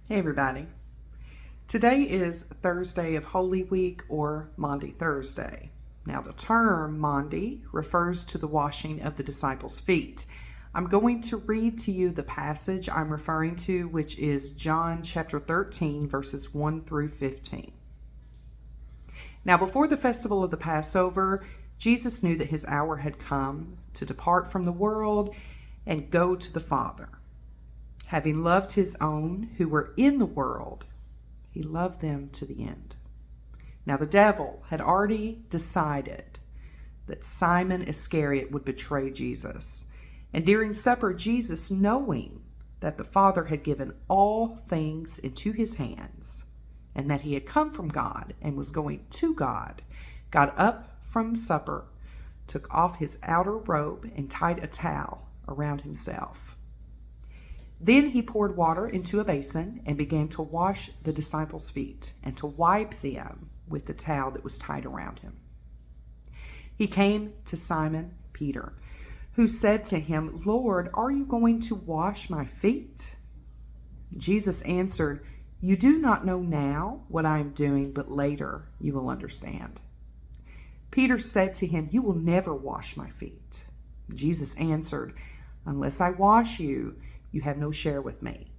Hey everybody. Today is Thursday of Holy Week, or Maundy Thursday. Now the term Maundy refers to the washing of the disciples' feet. I'm going to read to you the passage I'm referring to, which is John chapter 13 verses 1 through 15. Now before the festival of the Passover, Jesus knew that his hour had come to depart from the world and go to the Father. Having loved his own who were in the world, he loved them to the end. Now the devil had already decided that Simon Iscariot would betray Jesus. And during supper, Jesus, knowing that the Father had given all things into his hands, and that he had come from God and was going to God, got up from supper, took off his outer robe, and tied a towel around himself. Then he poured water into a basin and began to wash the disciples' feet and to wipe them with the towel that was tied around him. He came to Simon Peter, who said to him, "Lord, are you going to wash my feet?" Jesus answered, "You do not know now what I am doing, but later you will understand." Peter said to him, "You will never wash my feet." Jesus answered, "Unless I wash you, you have no share with me."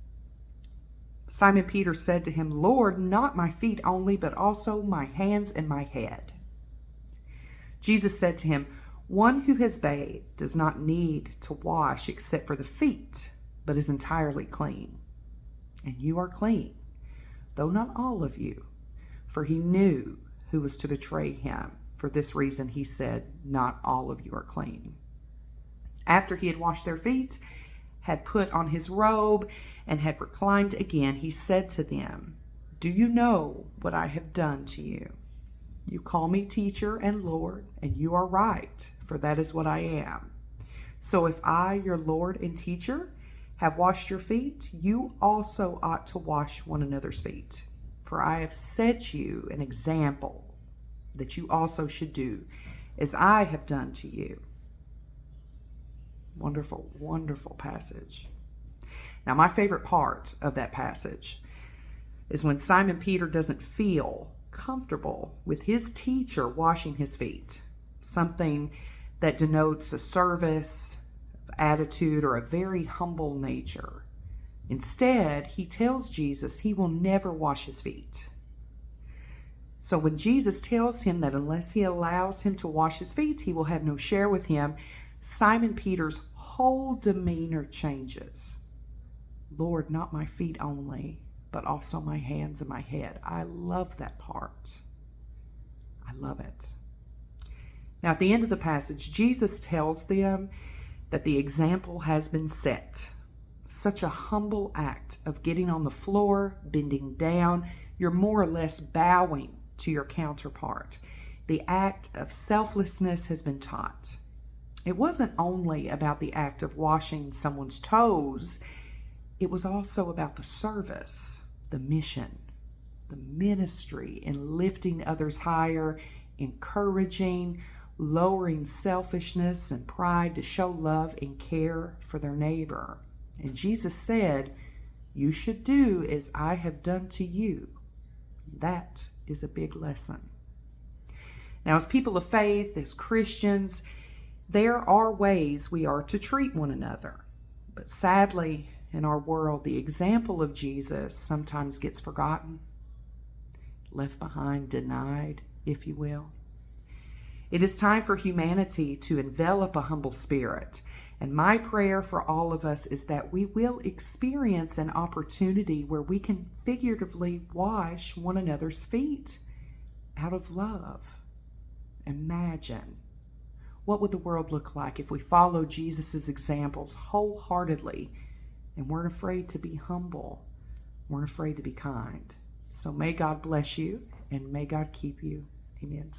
Simon Peter said to him, "Lord, not my feet only, but also my hands and my head." Jesus said to him, "One who has bathed does not need to wash except for the feet, but is entirely clean. And you are clean, though not all of you." For he knew who was to betray him. For this reason he said, "Not all of you are clean." After he had washed their feet, had put on his robe, and had reclined again, he said to them, "Do you know what I have done to you? You call me teacher and Lord, and you are right, for that is what I am. So if I, your Lord and teacher, have washed your feet, you also ought to wash one another's feet. For I have set you an example that you also should do as I have done to you." Wonderful, wonderful passage. Now, my favorite part of that passage is when Simon Peter doesn't feel comfortable with his teacher washing his feet, something that denotes a service, attitude, or a very humble nature. Instead, he tells Jesus he will never wash his feet. So when Jesus tells him that unless he allows him to wash his feet, he will have no share with him, Simon Peter's whole demeanor changes. "Lord, not my feet only, but also my hands and my head." I love that part. I love it. Now, at the end of the passage, Jesus tells them that the example has been set. Such a humble act of getting on the floor, bending down, you're more or less bowing to your counterpart. The act of selflessness has been taught. It wasn't only about the act of washing someone's toes, it was also about the service, the mission, the ministry, in lifting others higher, encouraging, lowering selfishness and pride to show love and care for their neighbor. And Jesus said, "You should do as I have done to you." That is a big lesson. Now, as people of faith, as Christians, there are ways we are to treat one another. But sadly, in our world, the example of Jesus sometimes gets forgotten, left behind, denied, if you will. It is time for humanity to envelop a humble spirit. And my prayer for all of us is that we will experience an opportunity where we can figuratively wash one another's feet out of love. Imagine, what would the world look like if we followed Jesus' examples wholeheartedly and weren't afraid to be humble, weren't afraid to be kind? So may God bless you and may God keep you. Amen.